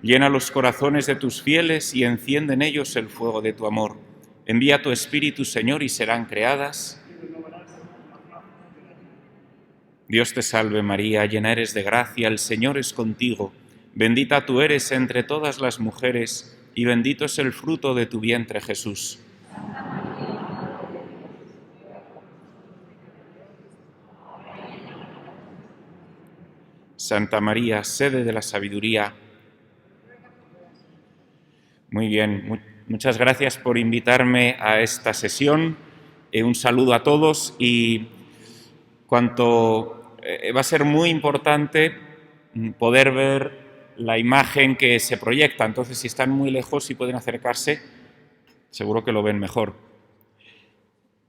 Llena los corazones de tus fieles y enciende en ellos el fuego de tu amor. Envía tu Espíritu, Señor, y serán creadas. Dios te salve María, llena eres de gracia, el Señor es contigo. Bendita tú eres entre todas las mujeres, y bendito es el fruto de tu vientre, Jesús. Santa María, sede de la sabiduría. Muy bien, muchas gracias por invitarme a esta sesión. Un saludo a todos y va a ser muy importante poder ver la imagen que se proyecta. Entonces, si están muy lejos y pueden acercarse, seguro que lo ven mejor.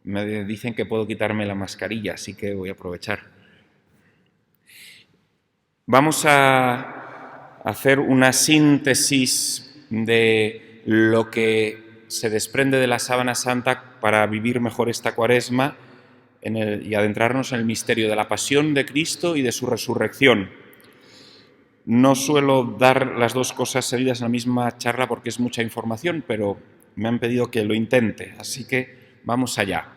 Me dicen que puedo quitarme la mascarilla, así que voy a aprovechar. Vamos a hacer una síntesis de lo que se desprende de la Sábana Santa para vivir mejor esta Cuaresma y adentrarnos en el misterio de la pasión de Cristo y de su resurrección. No suelo dar las dos cosas seguidas en la misma charla porque es mucha información, pero me han pedido que lo intente, así que vamos allá.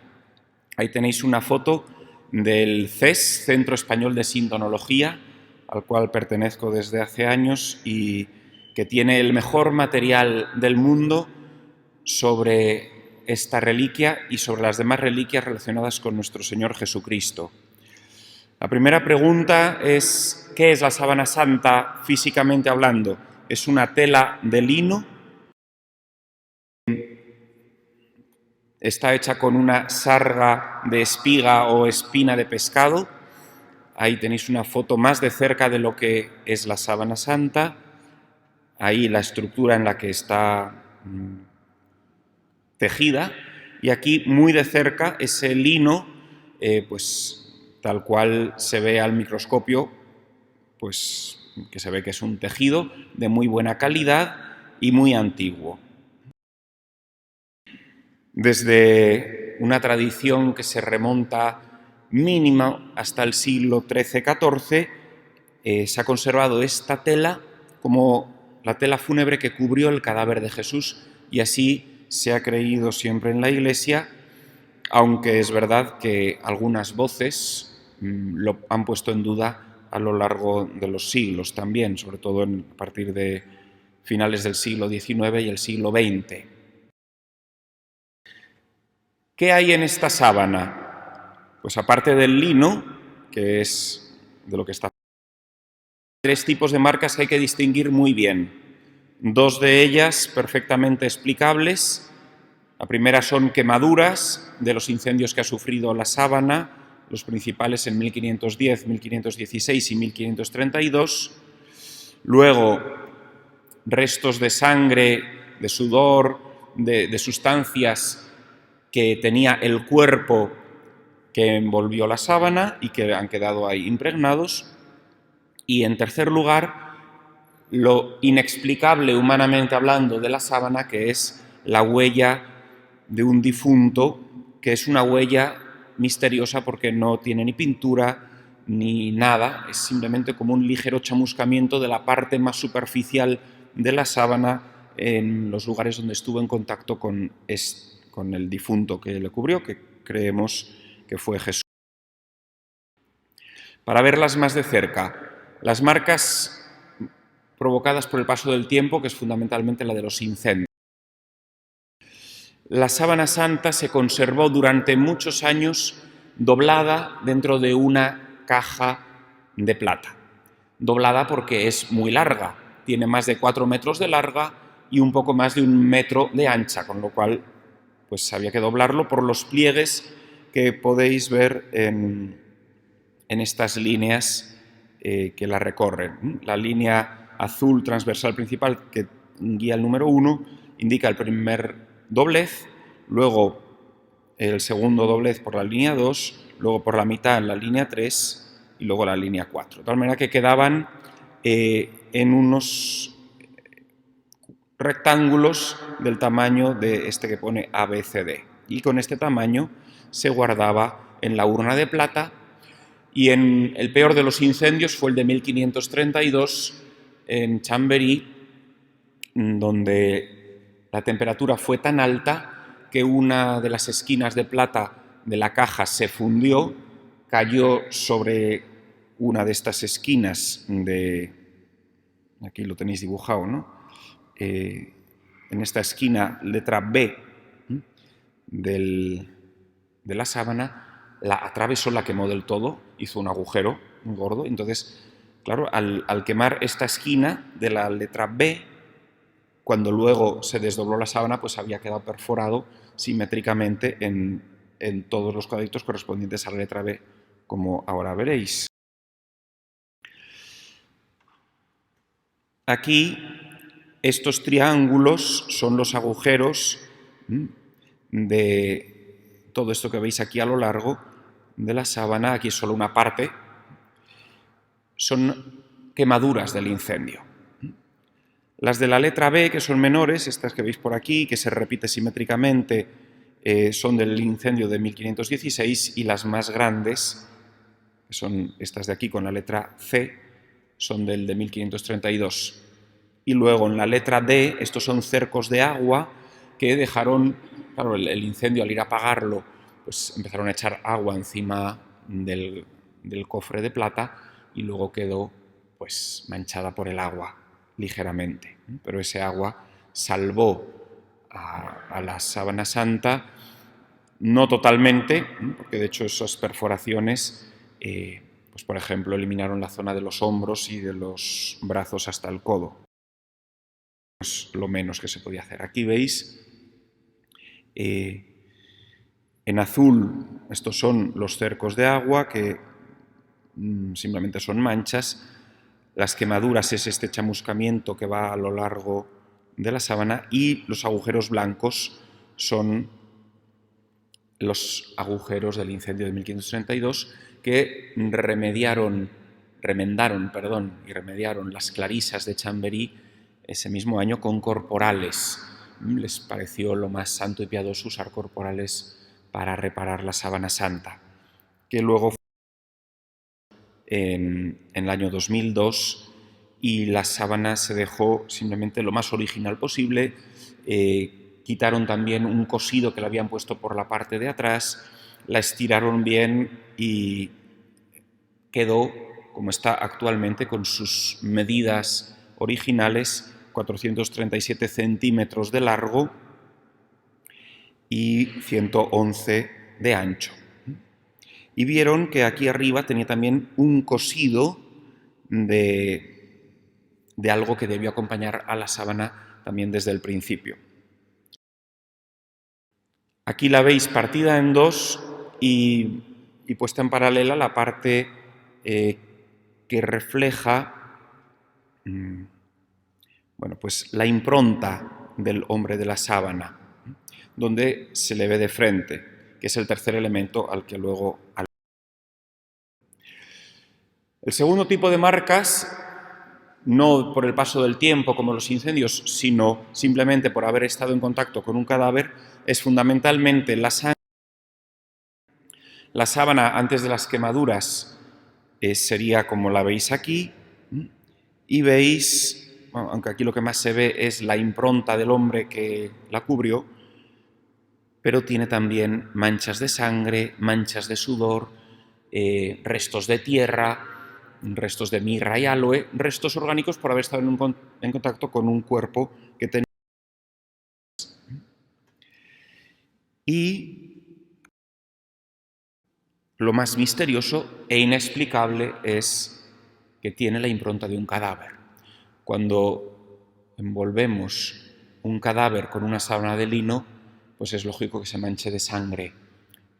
Ahí tenéis una foto del CES, Centro Español de Sintonología, al cual pertenezco desde hace años y que tiene el mejor material del mundo sobre esta reliquia y sobre las demás reliquias relacionadas con nuestro Señor Jesucristo. La primera pregunta es, ¿qué es la Sábana Santa físicamente hablando? Es una tela de lino, está hecha con una sarga de espiga o espina de pescado. Ahí tenéis una foto más de cerca de lo que es la Sábana Santa. Ahí la estructura en la que está tejida. Y aquí muy de cerca ese lino, pues tal cual se ve al microscopio, pues que se ve que es un tejido de muy buena calidad y muy antiguo. Desde una tradición que se remonta mínima hasta el siglo XIII-XIV, se ha conservado esta tela como la tela fúnebre que cubrió el cadáver de Jesús, y así se ha creído siempre en la Iglesia, aunque es verdad que algunas voces lo han puesto en duda a lo largo de los siglos también, sobre todo a partir de finales del siglo XIX y el siglo XX. ¿Qué hay en esta sábana? Pues aparte del lino, que es de lo que está, tres tipos de marcas que hay que distinguir muy bien. Dos de ellas perfectamente explicables. La primera son quemaduras de los incendios que ha sufrido la sábana, los principales en 1510, 1516 y 1532. Luego, restos de sangre, de sudor, de sustancias que tenía el cuerpo que envolvió la sábana y que han quedado ahí impregnados. Y en tercer lugar, lo inexplicable humanamente hablando de la sábana, que es la huella de un difunto, que es una huella misteriosa porque no tiene ni pintura ni nada, es simplemente como un ligero chamuscamiento de la parte más superficial de la sábana en los lugares donde estuvo en contacto con el difunto que le cubrió, que creemos que fue Jesús. Para verlas más de cerca, las marcas provocadas por el paso del tiempo, que es fundamentalmente la de los incendios. La sábana santa se conservó durante muchos años doblada dentro de una caja de plata. Doblada porque es muy larga, tiene más de 4 metros de larga y un poco más de 1 metro de ancha, con lo cual pues había que doblarlo por los pliegues que podéis ver en estas líneas que la recorren. La línea azul transversal principal, que guía el número 1, indica el primer doblez, luego el segundo doblez por la línea 2, luego por la mitad en la línea 3 y luego la línea 4. De tal manera que quedaban en unos rectángulos del tamaño de este que pone ABCD. Y con este tamaño se guardaba en la urna de plata, y en el peor de los incendios fue el de 1532 en Chamberí, donde la temperatura fue tan alta que una de las esquinas de plata de la caja se fundió, cayó sobre una de estas esquinas aquí lo tenéis dibujado, ¿no? En esta esquina, letra B de la sábana, la atravesó, la quemó del todo, hizo un agujero muy gordo. Entonces, claro, al quemar esta esquina de la letra B, cuando luego se desdobló la sábana, pues había quedado perforado simétricamente en todos los cuadritos correspondientes a la letra B, como ahora veréis. Aquí, estos triángulos son los agujeros de todo esto que veis aquí a lo largo de la sábana. Aquí es solo una parte. Son quemaduras del incendio. Las de la letra B, que son menores, estas que veis por aquí, que se repite simétricamente, son del incendio de 1516, y las más grandes, que son estas de aquí con la letra C, son del de 1532. Y luego en la letra D, estos son cercos de agua que dejaron, claro, el incendio al ir a apagarlo, pues empezaron a echar agua encima del cofre de plata y luego quedó pues manchada por el agua ligeramente. Pero ese agua salvó a la sábana santa, no totalmente, porque de hecho esas perforaciones, pues por ejemplo, eliminaron la zona de los hombros y de los brazos hasta el codo. Es lo menos que se podía hacer. Aquí veis, en azul, estos son los cercos de agua, que simplemente son manchas. Las quemaduras es este chamuscamiento que va a lo largo de la sábana, y los agujeros blancos son los agujeros del incendio de 1532 que remediaron las clarisas de Chamberí ese mismo año con corporales. Les pareció lo más santo y piadoso usar corporales para reparar la sábana santa, que luego en el año 2002, y la sábana se dejó simplemente lo más original posible. Quitaron también un cosido que le habían puesto por la parte de atrás, la estiraron bien y quedó como está actualmente, con sus medidas originales: 437 centímetros de largo y 111 de ancho. Y vieron que aquí arriba tenía también un cosido de algo que debió acompañar a la sábana también desde el principio. Aquí la veis partida en dos y puesta en paralela la parte que refleja pues la impronta del hombre de la sábana, donde se le ve de frente, que es el tercer elemento al que luego... El segundo tipo de marcas, no por el paso del tiempo como los incendios, sino simplemente por haber estado en contacto con un cadáver, es fundamentalmente la sangre. La sábana antes de las quemaduras sería como la veis aquí, y veis, aunque aquí lo que más se ve es la impronta del hombre que la cubrió, pero tiene también manchas de sangre, manchas de sudor, restos de tierra, restos de mirra y aloe, restos orgánicos por haber estado en contacto con un cuerpo que tenía. Y lo más misterioso e inexplicable es que tiene la impronta de un cadáver. Cuando envolvemos un cadáver con una sábana de lino, pues es lógico que se manche de sangre,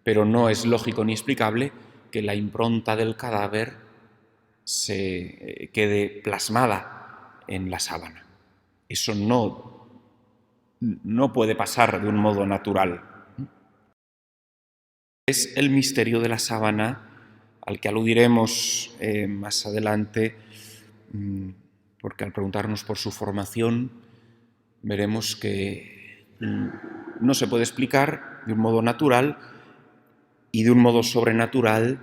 pero no es lógico ni explicable que la impronta del cadáver se quede plasmada en la sábana. Eso no puede pasar de un modo natural. Es el misterio de la sábana, al que aludiremos más adelante, porque al preguntarnos por su formación veremos que no se puede explicar de un modo natural, y de un modo sobrenatural,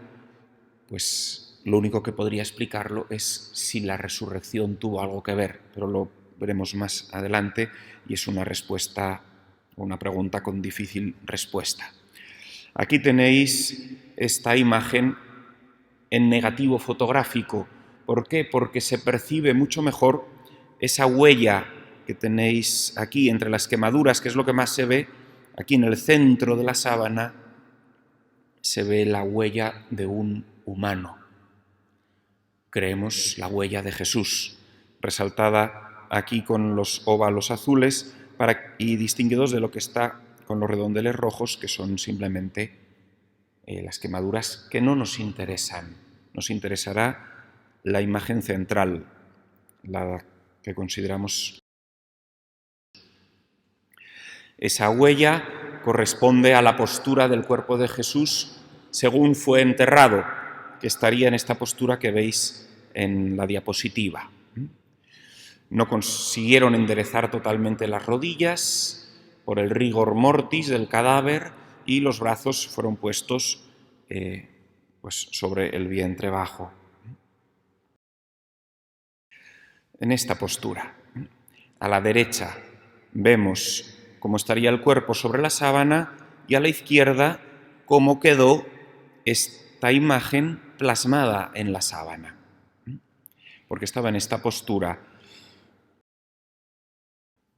pues lo único que podría explicarlo es si la resurrección tuvo algo que ver, pero lo veremos más adelante, y es una respuesta, una pregunta con difícil respuesta. Aquí tenéis esta imagen en negativo fotográfico. ¿Por qué? Porque se percibe mucho mejor esa huella que tenéis aquí entre las quemaduras, que es lo que más se ve. Aquí en el centro de la sábana se ve la huella de un humano. Creemos la huella de Jesús, resaltada aquí con los óvalos azules y distinguidos de lo que está con los redondeles rojos, que son simplemente las quemaduras que no nos interesan. Nos interesará la imagen central, la que consideramos. Esa huella corresponde a la postura del cuerpo de Jesús según fue enterrado, que estaría en esta postura que veis en la diapositiva. No consiguieron enderezar totalmente las rodillas por el rigor mortis del cadáver, y los brazos fueron puestos pues sobre el vientre bajo. En esta postura, a la derecha vemos cómo estaría el cuerpo sobre la sábana, y a la izquierda cómo quedó esta imagen plasmada en la sábana, porque estaba en esta postura.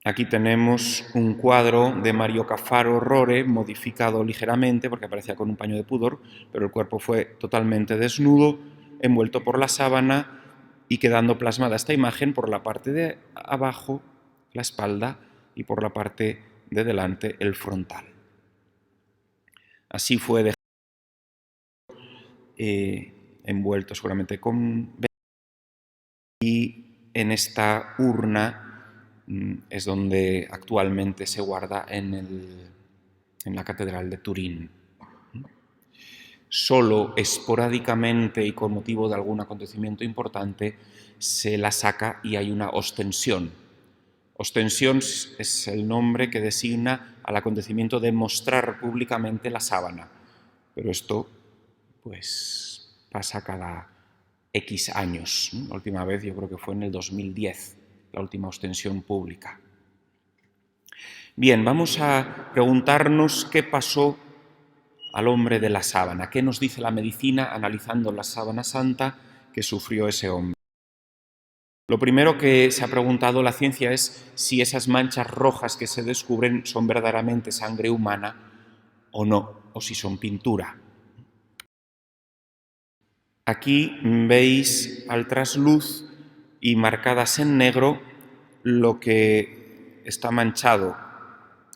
Aquí tenemos un cuadro de Mario Cafaro Rore, modificado ligeramente porque aparecía con un paño de pudor, pero el cuerpo fue totalmente desnudo, envuelto por la sábana y quedando plasmada esta imagen por la parte de abajo, la espalda, y por la parte de delante, el frontal. Así fue dejado envuelto seguramente con... Y en esta urna es donde actualmente se guarda en la Catedral de Turín. Solo esporádicamente y con motivo de algún acontecimiento importante se la saca y hay una ostensión. Ostensión es el nombre que designa al acontecimiento de mostrar públicamente la sábana, pero esto pues pasa cada X años. La última vez yo creo que fue en el 2010, la última ostensión pública. Bien, vamos a preguntarnos qué pasó al hombre de la sábana. ¿Qué nos dice la medicina analizando la sábana santa que sufrió ese hombre? Lo primero que se ha preguntado la ciencia es si esas manchas rojas que se descubren son verdaderamente sangre humana o no, o si son pintura. Aquí veis al trasluz y marcadas en negro lo que está manchado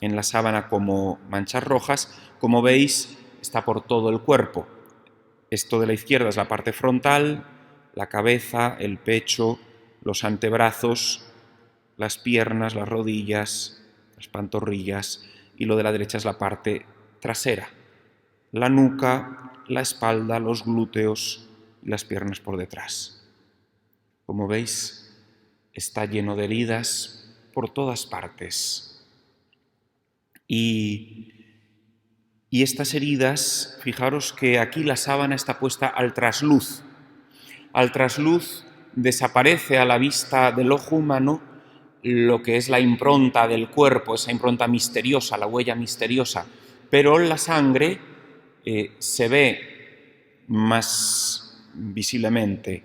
en la sábana como manchas rojas. Como veis, está por todo el cuerpo. Esto de la izquierda es la parte frontal, la cabeza, el pecho, los antebrazos, las piernas, las rodillas, las pantorrillas, y lo de la derecha es la parte trasera, la nuca, la espalda, los glúteos y las piernas por detrás. Como veis, está lleno de heridas por todas partes. Y estas heridas, fijaros que aquí la sábana está puesta al trasluz. Al trasluz desaparece a la vista del ojo humano lo que es la impronta del cuerpo, esa impronta misteriosa, la huella misteriosa, pero la sangre se ve más visiblemente.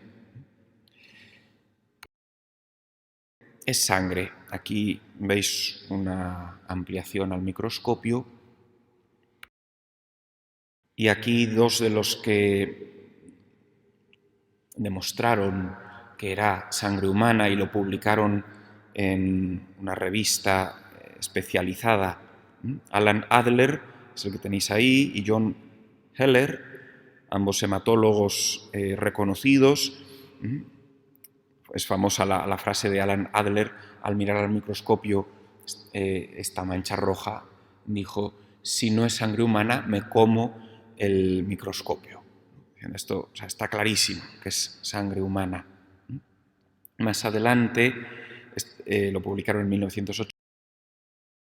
Es sangre. Aquí veis una ampliación al microscopio. Y aquí dos de los que demostraron que era sangre humana y lo publicaron en una revista especializada, Alan Adler, es el que tenéis ahí, y John Heller, ambos hematólogos reconocidos. Es famosa la frase de Alan Adler al mirar al microscopio esta mancha roja. Dijo: si no es sangre humana, me como el microscopio. Esto, o sea, está clarísimo que es sangre humana. Más adelante, lo publicaron en 1908,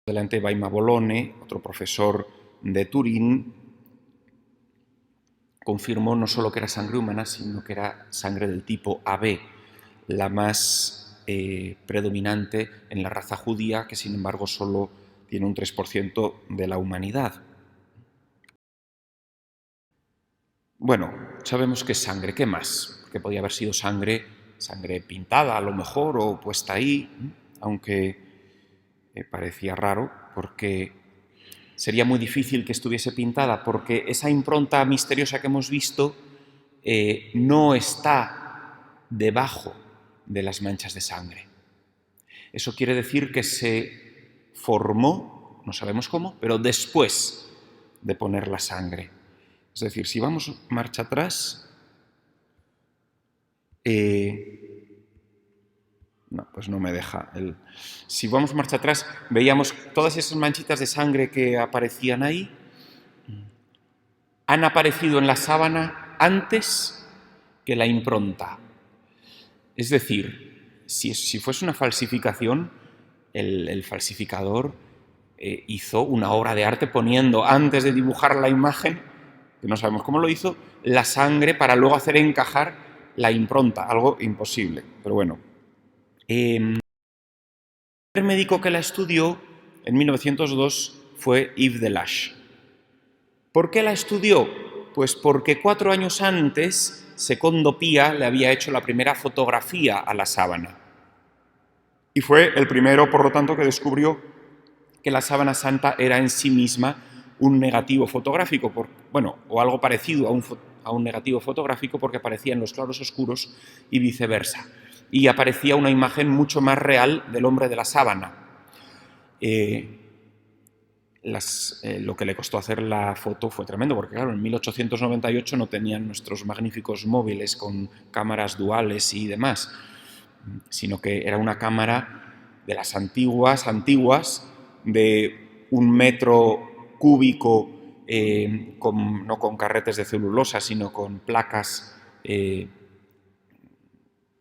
adelante Baima Bolone, otro profesor de Turín, confirmó no solo que era sangre humana, sino que era sangre del tipo AB, la más predominante en la raza judía, que sin embargo solo tiene un 3% de la humanidad. Bueno, sabemos que es sangre, ¿qué más? Que podía haber sido sangre pintada a lo mejor o puesta ahí, aunque parecía raro porque sería muy difícil que estuviese pintada porque esa impronta misteriosa que hemos visto no está debajo de las manchas de sangre. Eso quiere decir que se formó, no sabemos cómo, pero después de poner la sangre. Es decir, si vamos marcha atrás, no, pues no me deja. Si vamos marcha atrás, veíamos todas esas manchitas de sangre que aparecían ahí, han aparecido en la sábana antes que la impronta. Es decir, si fuese una falsificación, el falsificador hizo una obra de arte poniendo, antes de dibujar la imagen, que no sabemos cómo lo hizo, la sangre para luego hacer encajar la impronta, algo imposible. Pero bueno. El primer médico que la estudió en 1902 fue Yves Delage. ¿Por qué la estudió? Pues porque 4 años antes Secondo Pia le había hecho la primera fotografía a la sábana. Y fue el primero, por lo tanto, que descubrió que la sábana santa era en sí misma un negativo fotográfico, o algo parecido a un negativo fotográfico, porque aparecía en los claros oscuros y viceversa. Y aparecía una imagen mucho más real del hombre de la sábana. Lo que le costó hacer la foto fue tremendo, porque claro, en 1898 no tenían nuestros magníficos móviles con cámaras duales y demás, sino que era una cámara de las antiguas, de 1 metro cúbico, no con carretes de celulosa, sino con placas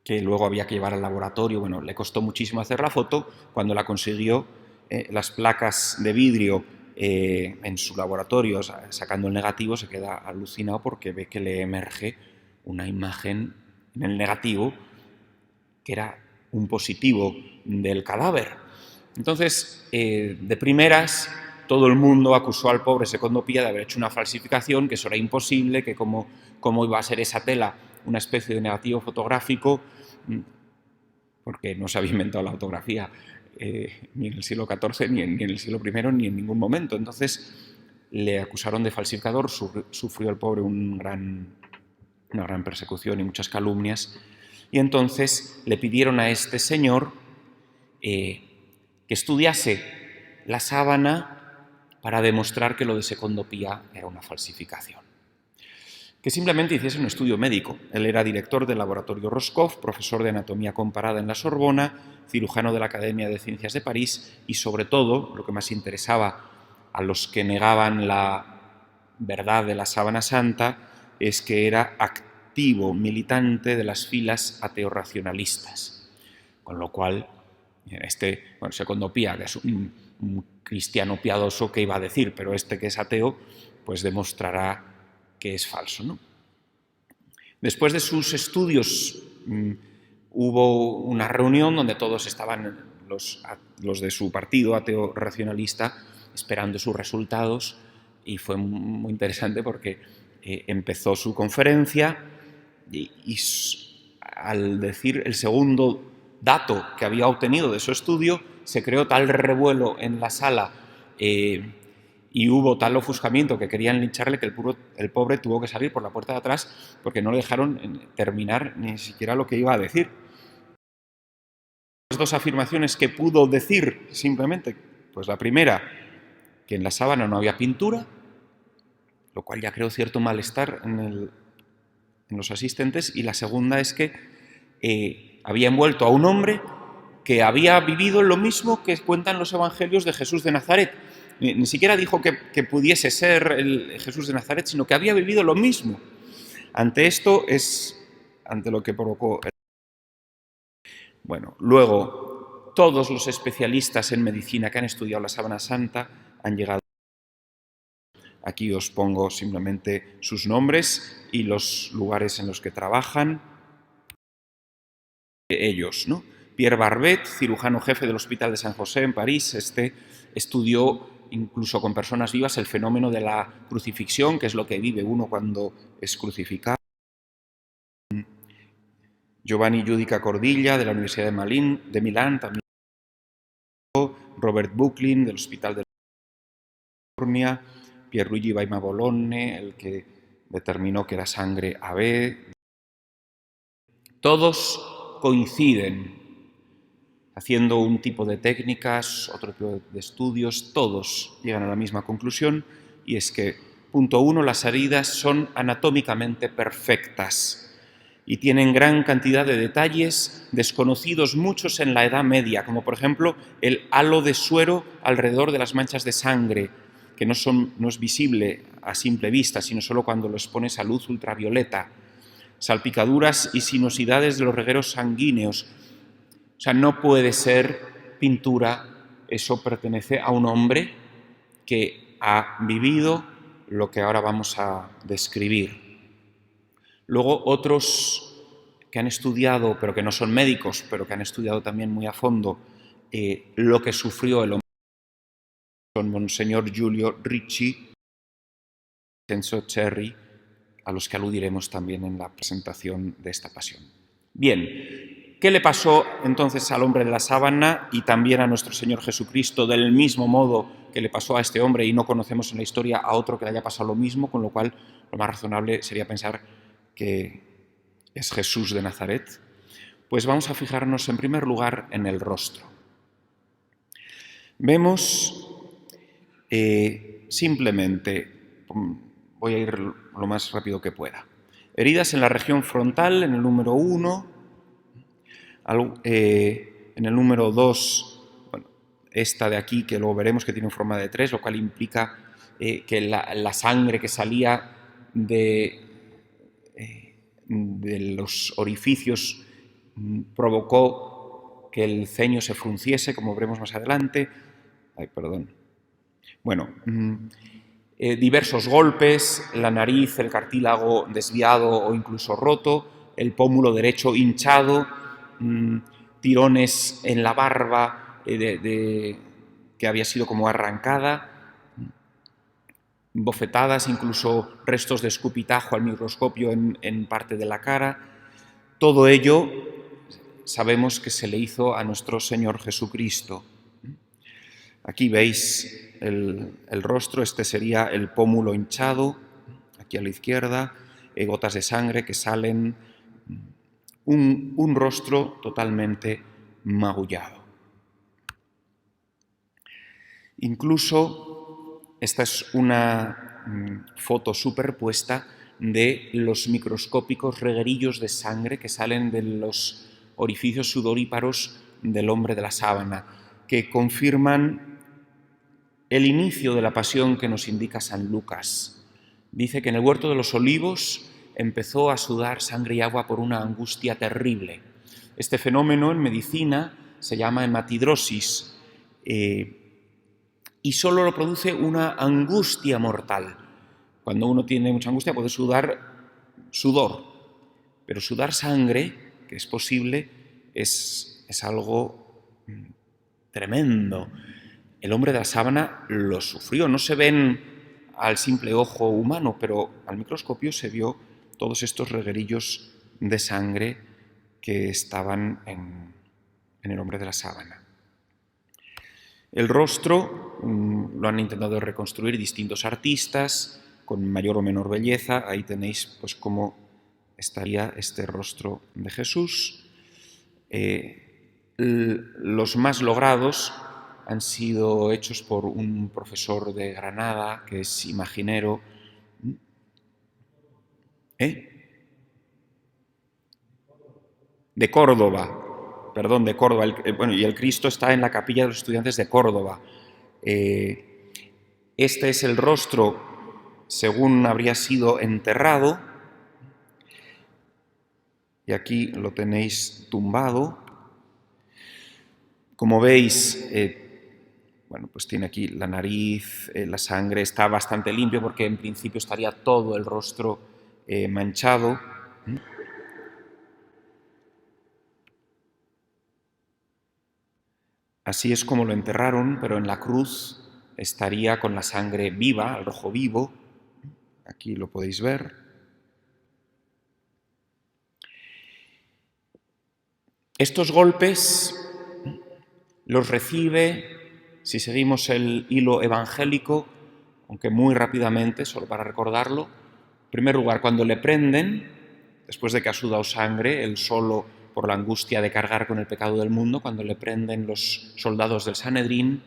que luego había que llevar al laboratorio. Bueno, le costó muchísimo hacer la foto. Cuando la consiguió, las placas de vidrio en su laboratorio, sacando el negativo, se queda alucinado porque ve que le emerge una imagen en el negativo que era un positivo del cadáver. Entonces, de primeras, todo el mundo acusó al pobre Secondo Pia de haber hecho una falsificación, que eso era imposible, que cómo iba a ser esa tela una especie de negativo fotográfico, porque no se había inventado la fotografía ni en el siglo XIV, ni en el siglo I, ni en ningún momento. Entonces le acusaron de falsificador, sufrió el pobre una gran persecución y muchas calumnias, y entonces le pidieron a este señor que estudiase la sábana para demostrar que lo de Secondo Pia era una falsificación. Que simplemente hiciese un estudio médico. Él era director del laboratorio Roscoff, profesor de anatomía comparada en la Sorbona, cirujano de la Academia de Ciencias de París y, sobre todo, lo que más interesaba a los que negaban la verdad de la sábana santa, es que era activo militante de las filas ateo-racionalistas. Con lo cual, Secondo Pia, que es un cristiano piadoso, que iba a decir, pero este que es ateo, pues demostrará que es falso, ¿no? Después de sus estudios hubo una reunión donde todos estaban los de su partido ateo racionalista esperando sus resultados, y fue muy interesante porque empezó su conferencia y al decir el segundo dato que había obtenido de su estudio, se creó tal revuelo en la sala y hubo tal ofuscamiento que querían lincharle, que el pobre tuvo que salir por la puerta de atrás porque no le dejaron terminar ni siquiera lo que iba a decir. Las 2 afirmaciones que pudo decir simplemente, pues la primera, que en la sábana no había pintura, lo cual ya creó cierto malestar en los asistentes, y la segunda es que había envuelto a un hombre que había vivido lo mismo que cuentan los evangelios de Jesús de Nazaret. Ni siquiera dijo que pudiese ser el Jesús de Nazaret, sino que había vivido lo mismo. Ante esto ante lo que provocó. Bueno, luego, todos los especialistas en medicina que han estudiado la sábana santa han llegado. Aquí os pongo simplemente sus nombres y los lugares en los que trabajan ellos, ¿no? Pierre Barbet, cirujano jefe del Hospital de San José en París, estudió incluso con personas vivas el fenómeno de la crucifixión, que es lo que vive uno cuando es crucificado. Giovanni Giudica Cordilla, de la Universidad de Milán, también. Robert Bucklin, del Hospital de California, Pierluigi Baima Bologna, el que determinó que era sangre AB. Todos coinciden haciendo un tipo de técnicas, otro tipo de estudios, todos llegan a la misma conclusión, y es que, punto 1, las heridas son anatómicamente perfectas y tienen gran cantidad de detalles desconocidos muchos en la Edad Media, como por ejemplo el halo de suero alrededor de las manchas de sangre, que no es visible a simple vista, sino solo cuando lo expones a luz ultravioleta, salpicaduras y sinuosidades de los regueros sanguíneos. O sea, no puede ser pintura, eso pertenece a un hombre que ha vivido lo que ahora vamos a describir. Luego otros que han estudiado, pero que no son médicos, pero que han estudiado también muy a fondo lo que sufrió el hombre, son Monseñor Giulio Ricci, Vincenzo Cerri, a los que aludiremos también en la presentación de esta pasión. Bien, ¿qué le pasó entonces al hombre de la sábana y también a nuestro Señor Jesucristo del mismo modo que le pasó a este hombre, y no conocemos en la historia a otro que le haya pasado lo mismo, con lo cual lo más razonable sería pensar que es Jesús de Nazaret? Pues vamos a fijarnos en primer lugar en el rostro. Vemos simplemente, voy a ir lo más rápido que pueda, heridas en la región frontal, en el número 1, en el número 2, bueno, esta de aquí, que luego veremos que tiene forma de 3, lo cual implica que la sangre que salía de los orificios provocó que el ceño se frunciese, como veremos más adelante. Bueno, diversos golpes, la nariz, el cartílago desviado o incluso roto, el pómulo derecho hinchado, tirones en la barba que había sido como arrancada, bofetadas, incluso restos de escupitajo al microscopio en parte de la cara. Todo ello sabemos que se le hizo a nuestro Señor Jesucristo. Aquí veis el rostro, este sería el pómulo hinchado, aquí a la izquierda, gotas de sangre que salen, un rostro totalmente magullado. Incluso esta es una foto superpuesta de los microscópicos reguerillos de sangre que salen de los orificios sudoríparos del hombre de la sábana, que confirman el inicio de la pasión que nos indica San Lucas. Dice que en el huerto de los Olivos empezó a sudar sangre y agua por una angustia terrible. Este fenómeno en medicina se llama hematidrosis y solo lo produce una angustia mortal. Cuando uno tiene mucha angustia puede sudar sudor, pero sudar sangre, que es posible, es algo tremendo. El hombre de la sábana lo sufrió. No se ven al simple ojo humano, pero al microscopio se vio todos estos reguerillos de sangre que estaban en el hombre de la sábana. El rostro lo han intentado reconstruir distintos artistas con mayor o menor belleza. Ahí tenéis pues cómo estaría este rostro de Jesús. Los más logrados han sido hechos por un profesor de Granada, que es imaginero. De Córdoba, perdón, de Córdoba. Y el Cristo está en la capilla de los estudiantes de Córdoba. Este es el rostro según habría sido enterrado. Y aquí lo tenéis tumbado. Como veis, pues tiene aquí la nariz, la sangre está bastante limpio porque en principio estaría todo el rostro manchado. Así es como lo enterraron, pero en la cruz estaría con la sangre viva, al rojo vivo. Aquí lo podéis ver. Estos golpes los recibe, si seguimos el hilo evangélico, aunque muy rápidamente, solo para recordarlo. En primer lugar, cuando le prenden, después de que ha sudado sangre, él solo por la angustia de cargar con el pecado del mundo, cuando le prenden los soldados del Sanedrín,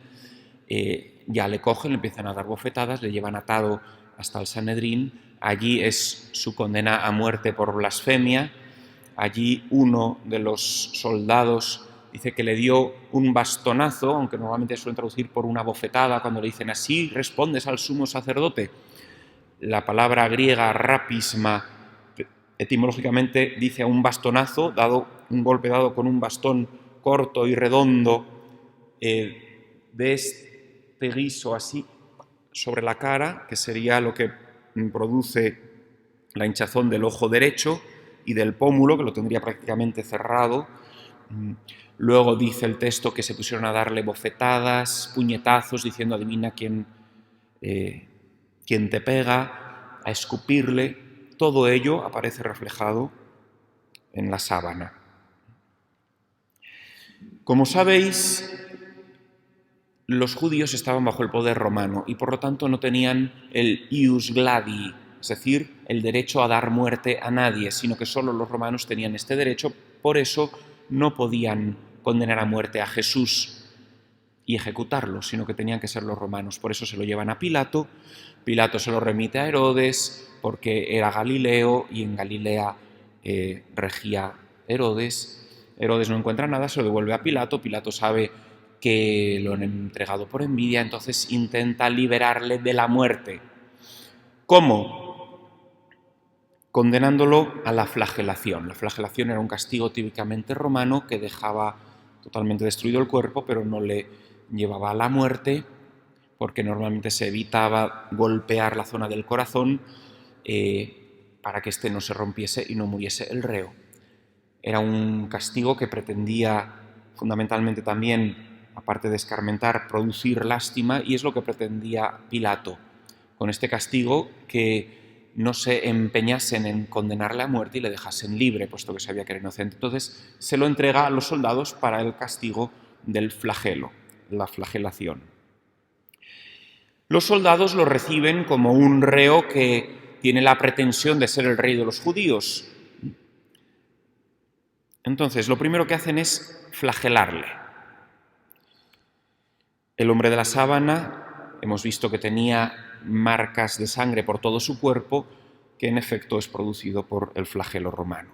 ya le cogen, le empiezan a dar bofetadas, le llevan atado hasta el Sanedrín. Allí es su condena a muerte por blasfemia. Allí uno de los soldados dice que le dio un bastonazo, aunque normalmente suelen traducir por una bofetada, cuando le dicen así respondes al sumo sacerdote. La palabra griega rapisma etimológicamente dice a un bastonazo, un golpe dado con un bastón corto y redondo de este guiso así sobre la cara, que sería lo que produce la hinchazón del ojo derecho y del pómulo, que lo tendría prácticamente cerrado. Luego dice el texto que se pusieron a darle bofetadas, puñetazos, diciendo adivina quién te pega, a escupirle. Todo ello aparece reflejado en la sábana. Como sabéis, los judíos estaban bajo el poder romano y por lo tanto no tenían el ius gladi, es decir, el derecho a dar muerte a nadie, sino que solo los romanos tenían este derecho. Por eso no podían condenar a muerte a Jesús y ejecutarlo, sino que tenían que ser los romanos. Por eso se lo llevan a Pilato. Pilato se lo remite a Herodes porque era Galileo y en Galilea regía Herodes. Herodes no encuentra nada, se lo devuelve a Pilato. Pilato sabe que lo han entregado por envidia, entonces intenta liberarle de la muerte. ¿Cómo? Condenándolo a la flagelación. La flagelación era un castigo típicamente romano que dejaba totalmente destruido el cuerpo, pero no le llevaba a la muerte, porque normalmente se evitaba golpear la zona del corazón para que éste no se rompiese y no muriese el reo. Era un castigo que pretendía fundamentalmente también, aparte de escarmentar, producir lástima, y es lo que pretendía Pilato con este castigo, que no se empeñasen en condenarle a muerte y le dejasen libre, puesto que sabía que era inocente. Entonces se lo entrega a los soldados para el castigo del flagelo, la flagelación. Los soldados lo reciben como un reo que tiene la pretensión de ser el rey de los judíos. Entonces, lo primero que hacen es flagelarle. El hombre de la sábana, hemos visto que tenía marcas de sangre por todo su cuerpo, que en efecto es producido por el flagelo romano.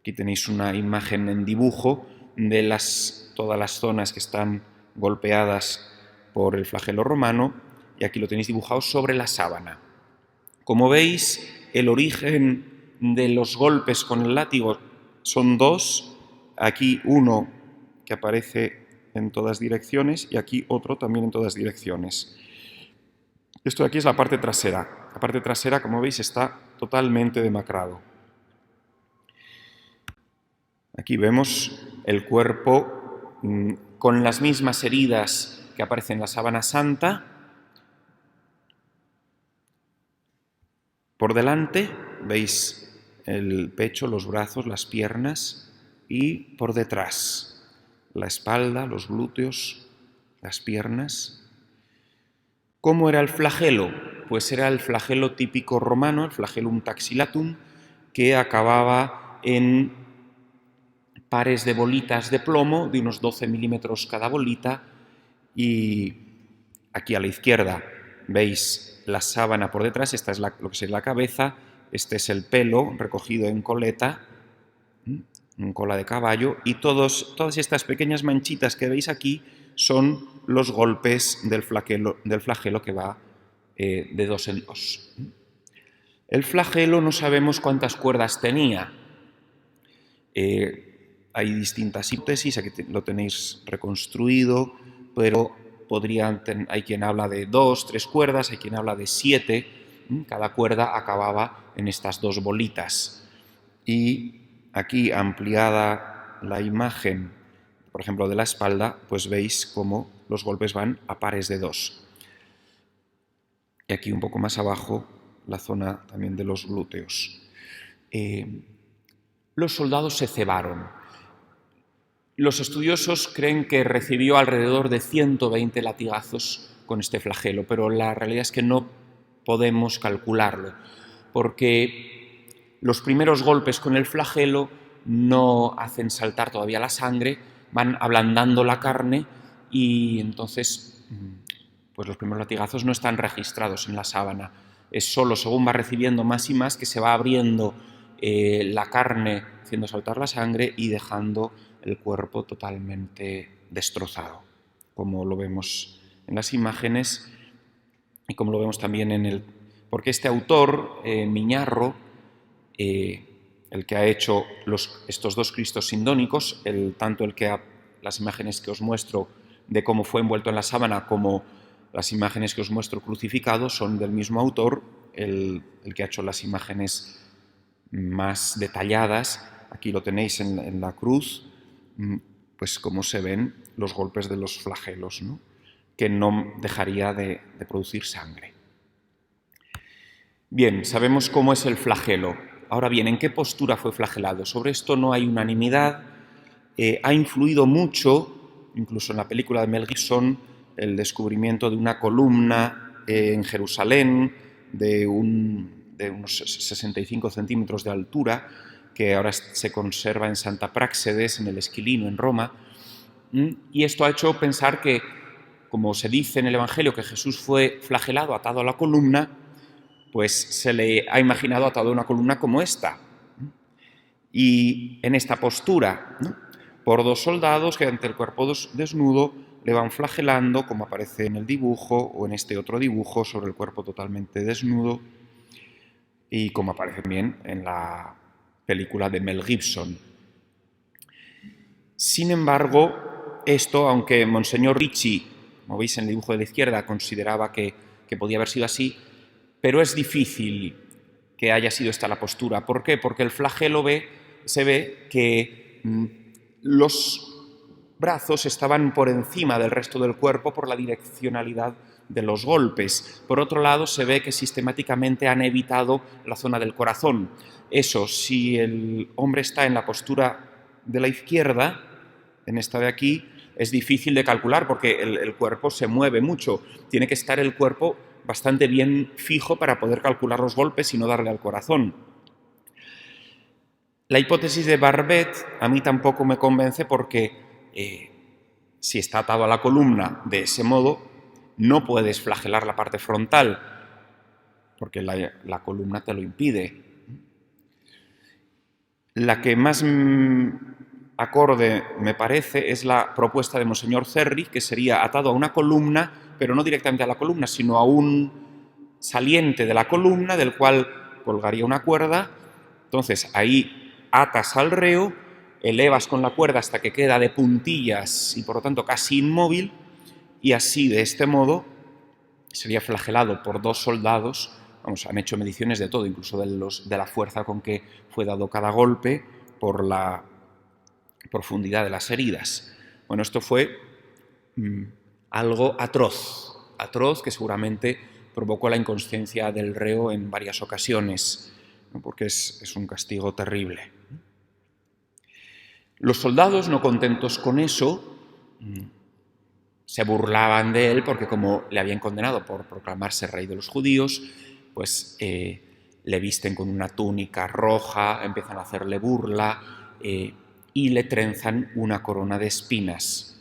Aquí tenéis una imagen en dibujo de todas las zonas que están golpeadas por el flagelo romano, y aquí lo tenéis dibujado sobre la sábana. Como veis, el origen de los golpes con el látigo son dos. Aquí uno que aparece en todas direcciones y aquí otro también en todas direcciones. Esto de aquí es la parte trasera. La parte trasera, como veis, está totalmente demacrado. Aquí vemos el cuerpo con las mismas heridas que aparecen en la sábana santa. Por delante veis el pecho, los brazos, las piernas, y por detrás la espalda, los glúteos, las piernas. ¿Cómo era el flagelo? Pues era el flagelo típico romano, el flagellum taxillatum, que acababa en pares de bolitas de plomo de unos 12 milímetros cada bolita, y aquí a la izquierda veis la sábana por detrás. Esta es lo que es la cabeza, este es el pelo recogido en coleta, en cola de caballo, y todas estas pequeñas manchitas que veis aquí son los golpes del flagelo que va de dos en dos. El flagelo no sabemos cuántas cuerdas tenía. Hay distintas hipótesis, aquí lo tenéis reconstruido, pero hay quien habla de 2, 3 cuerdas, hay quien habla de 7. Cada cuerda acababa en estas dos bolitas. Y aquí ampliada la imagen por ejemplo, de la espalda, pues veis cómo los golpes van a pares de 2. Y aquí un poco más abajo, la zona también de los glúteos. Los soldados se cebaron. Los estudiosos creen que recibió alrededor de 120 latigazos con este flagelo, pero la realidad es que no podemos calcularlo, porque los primeros golpes con el flagelo no hacen saltar todavía la sangre, van ablandando la carne y entonces pues los primeros latigazos no están registrados en la sábana. Es solo según va recibiendo más y más que se va abriendo la carne, haciendo saltar la sangre y dejando el cuerpo totalmente destrozado, como lo vemos en las imágenes y como lo vemos también en el... Porque este autor, Miñarro, el que ha hecho estos 2 Cristos sindónicos, tanto las imágenes que os muestro de cómo fue envuelto en la sábana como las imágenes que os muestro crucificado, son del mismo autor, el que ha hecho las imágenes más detalladas. Aquí lo tenéis en la cruz, pues cómo se ven los golpes de los flagelos, ¿no? Que no dejaría de producir sangre. Bien, sabemos cómo es el flagelo. Ahora bien, ¿en qué postura fue flagelado? Sobre esto no hay unanimidad. Ha influido mucho, incluso en la película de Mel Gibson, el descubrimiento de una columna en Jerusalén de unos 65 centímetros de altura, que ahora se conserva en Santa Práxedes, en el Esquilino, en Roma. Y esto ha hecho pensar que, como se dice en el Evangelio, que Jesús fue flagelado, atado a la columna, pues se le ha imaginado atado a una columna como esta. Y en esta postura, ¿no? Por 2 soldados que ante el cuerpo desnudo le van flagelando, como aparece en el dibujo o en este otro dibujo sobre el cuerpo totalmente desnudo, y como aparece también en la película de Mel Gibson. Sin embargo, esto, aunque Monseñor Ricci, como veis en el dibujo de la izquierda, consideraba que podía haber sido así, pero es difícil que haya sido esta la postura. ¿Por qué? Porque el flagelo se ve que los brazos estaban por encima del resto del cuerpo por la direccionalidad de los golpes. Por otro lado, se ve que sistemáticamente han evitado la zona del corazón. Eso, si el hombre está en la postura de la izquierda, en esta de aquí, es difícil de calcular porque el cuerpo se mueve mucho. Tiene que estar el cuerpo bastante bien fijo para poder calcular los golpes y no darle al corazón. La hipótesis de Barbet a mí tampoco me convence porque si está atado a la columna de ese modo, no puedes flagelar la parte frontal, porque la columna te lo impide. La que más acorde me parece es la propuesta de Monseñor Cerri, que sería atado a una columna, pero no directamente a la columna, sino a un saliente de la columna del cual colgaría una cuerda. Entonces ahí atas al reo, elevas con la cuerda hasta que queda de puntillas y por lo tanto casi inmóvil, y así de este modo sería flagelado por 2 soldados. Vamos, han hecho mediciones de todo, incluso de la fuerza con que fue dado cada golpe, por la profundidad de las heridas. Bueno, esto fue algo atroz que seguramente provocó la inconsciencia del reo en varias ocasiones, ¿no? Porque es un castigo terrible. Los soldados, no contentos con eso, se burlaban de él porque como le habían condenado por proclamarse rey de los judíos, pues le visten con una túnica roja, empiezan a hacerle burla y le trenzan una corona de espinas,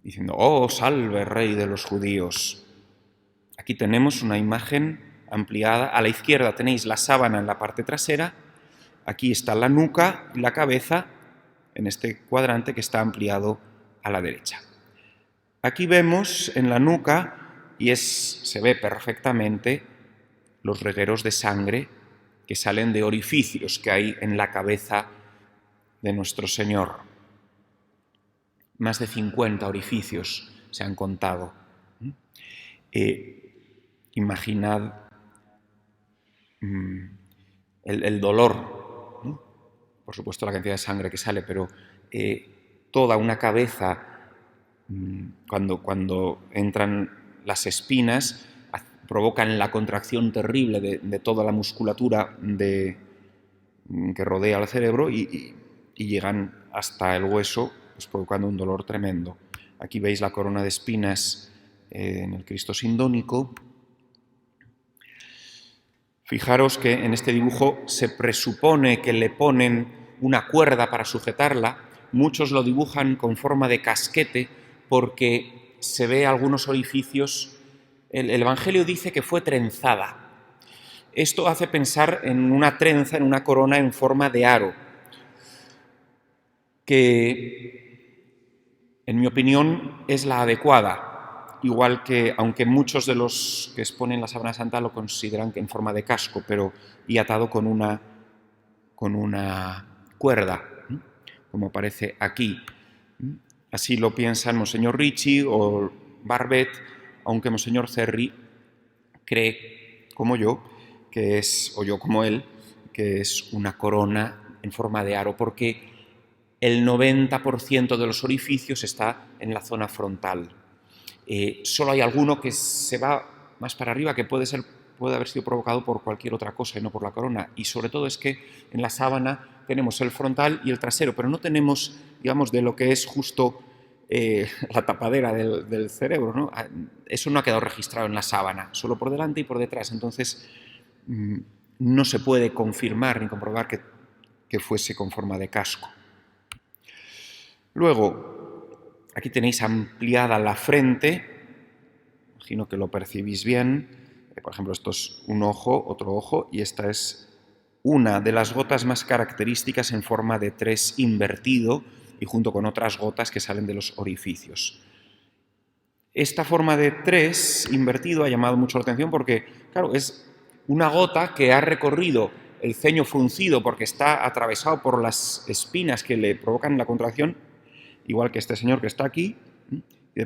diciendo: «Oh, salve, rey de los judíos». Aquí tenemos una imagen ampliada. A la izquierda tenéis la sábana en la parte trasera, aquí está la nuca y la cabeza en este cuadrante que está ampliado a la derecha. Aquí vemos en la nuca, y se ve perfectamente, los regueros de sangre que salen de orificios que hay en la cabeza de nuestro Señor. Más de 50 orificios se han contado. Imaginad el dolor, ¿no? Por supuesto la cantidad de sangre que sale, pero toda una cabeza, cuando entran las espinas, provocan la contracción terrible de toda la musculatura que rodea al cerebro y llegan hasta el hueso, pues provocando un dolor tremendo. Aquí veis la corona de espinas en el Cristo sindónico. Fijaros que en este dibujo se presupone que le ponen una cuerda para sujetarla. Muchos lo dibujan con forma de casquete porque se ve algunos orificios. El Evangelio dice que fue trenzada. Esto hace pensar en una trenza, en una corona en forma de aro, que en mi opinión es la adecuada. Igual que, aunque muchos de los que exponen la sábana santa lo consideran que en forma de casco, y atado con una cuerda, como aparece aquí. Así lo piensan Monseñor Ricci o Barbet, aunque Monseñor Cerri cree, como yo, o yo como él, que es una corona en forma de aro, porque el 90% de los orificios está en la zona frontal. Solo hay alguno que se va más para arriba, que puede haber sido provocado por cualquier otra cosa y no por la corona. Y sobre todo es que en la sábana tenemos el frontal y el trasero, pero no tenemos, digamos, de lo que es justo la tapadera del cerebro, ¿no? Eso no ha quedado registrado en la sábana, solo por delante y por detrás. Entonces no se puede confirmar ni comprobar que fuese con forma de casco. Luego, aquí tenéis ampliada la frente, imagino que lo percibís bien. Por ejemplo, esto es un ojo, otro ojo, y esta es una de las gotas más características en forma de 3 invertido y junto con otras gotas que salen de los orificios. Esta forma de 3 invertido ha llamado mucho la atención porque, claro, es una gota que ha recorrido el ceño fruncido porque está atravesado por las espinas que le provocan la contracción, igual que este señor que está aquí.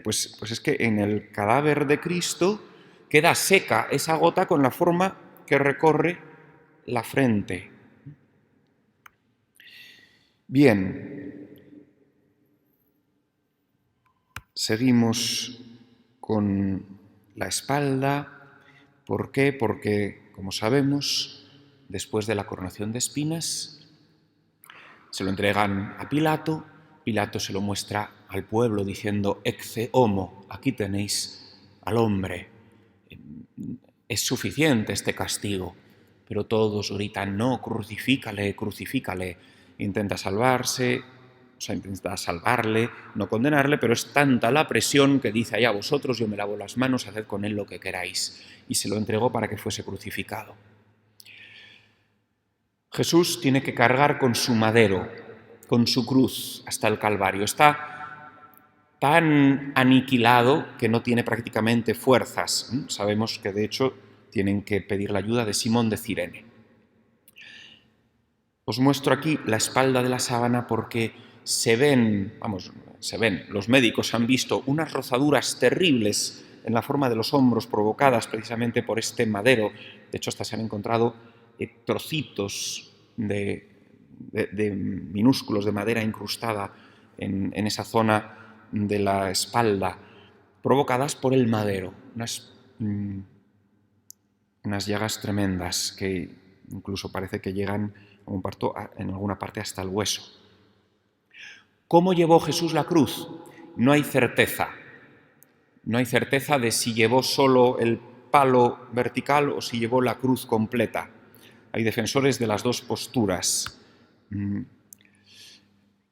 Pues es que en el cadáver de Cristo queda seca esa gota con la forma que recorre la frente. Bien, seguimos con la espalda. ¿Por qué? Porque, como sabemos, después de la coronación de espinas, se lo entregan a Pilato. Pilato se lo muestra al pueblo diciendo: Ecce homo, aquí tenéis al hombre. Es suficiente este castigo. Pero todos gritan: no, crucifícale, crucifícale. Intenta salvarse, intenta salvarle, no condenarle, pero es tanta la presión que dice: allá vosotros, yo me lavo las manos, haced con él lo que queráis. Y se lo entregó para que fuese crucificado. Jesús tiene que cargar con su madero, con su cruz, hasta el Calvario. Está tan aniquilado que no tiene prácticamente fuerzas. Sabemos que, de hecho, tienen que pedir la ayuda de Simón de Cirene. Os muestro aquí la espalda de la sábana porque los médicos han visto unas rozaduras terribles en la forma de los hombros provocadas precisamente por este madero. De hecho, hasta se han encontrado trocitos de minúsculos de madera incrustada en esa zona de la espalda, provocadas por el madero. Unas llagas tremendas que incluso parece que llegan en alguna parte hasta el hueso. ¿Cómo llevó Jesús la cruz? No hay certeza. No hay certeza de si llevó solo el palo vertical o si llevó la cruz completa. Hay defensores de las dos posturas.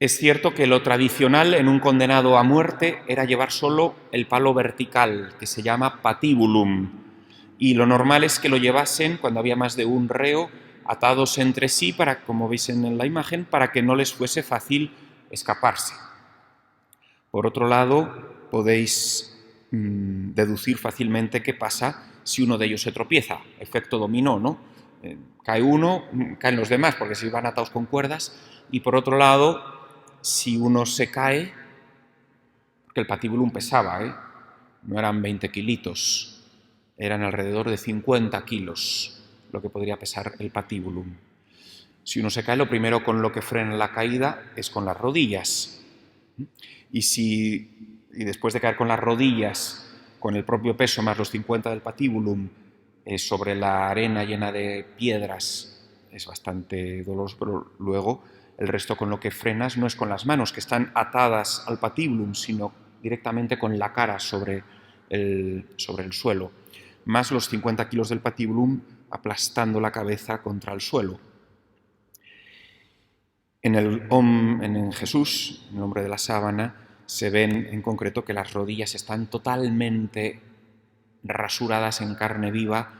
Es cierto que lo tradicional en un condenado a muerte era llevar solo el palo vertical, que se llama patibulum, y lo normal es que lo llevasen cuando había más de un reo atados entre sí, como veis en la imagen, para que no les fuese fácil escaparse. Por otro lado, podéis deducir fácilmente qué pasa si uno de ellos se tropieza, efecto dominó, ¿no? Cae uno, caen los demás, porque si van atados con cuerdas, y por otro lado, si uno se cae, porque el patibulum pesaba, no eran 20 kilitos, eran alrededor de 50 kilos lo que podría pesar el patibulum. Si uno se cae, lo primero con lo que frena la caída es con las rodillas. Y después de caer con las rodillas, con el propio peso más los 50 del patíbulum, sobre la arena llena de piedras, es bastante doloroso, pero luego el resto con lo que frenas no es con las manos, que están atadas al patíbulum, sino directamente con la cara sobre el suelo, más los 50 kilos del patíbulum aplastando la cabeza contra el suelo. En Jesús, en el hombre de la sábana, se ven en concreto que las rodillas están totalmente rasuradas en carne viva,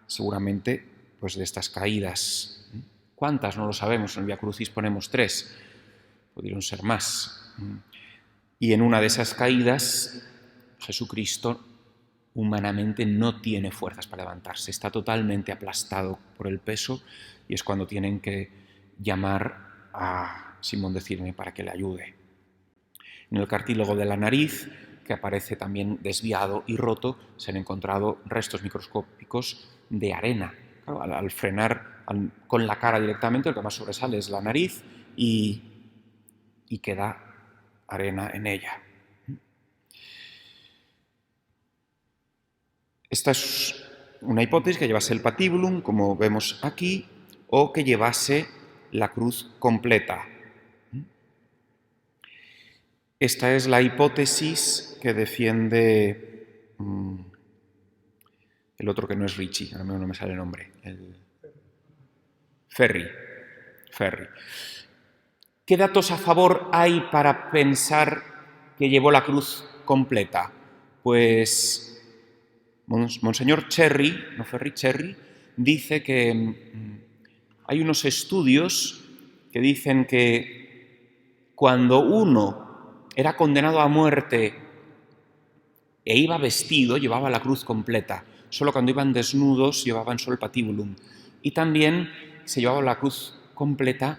seguramente pues de estas caídas. ¿Cuántas? No lo sabemos. En el Vía Crucis ponemos 3, pudieron ser más. Y en una de esas caídas, Jesucristo humanamente no tiene fuerzas para levantarse, está totalmente aplastado por el peso, y es cuando tienen que llamar a Simón de Cirene para que le ayude. En el cartílago de la nariz, que aparece también desviado y roto, se han encontrado restos microscópicos de arena. Claro, al frenar con la cara directamente, lo que más sobresale es la nariz y queda arena en ella. Esta es una hipótesis, que llevase el patíbulum, como vemos aquí, o que llevase la cruz completa. Esta es la hipótesis que defiende el otro que no es Ricci, ahora mismo no me sale el nombre, Ferri. ¿Qué datos a favor hay para pensar que llevó la cruz completa? Pues Monseñor Cherry, no Ferri, Cherry, dice que hay unos estudios que dicen que cuando uno era condenado a muerte e iba vestido, llevaba la cruz completa. Solo cuando iban desnudos llevaban solo el patíbulum. Y también se llevaba la cruz completa,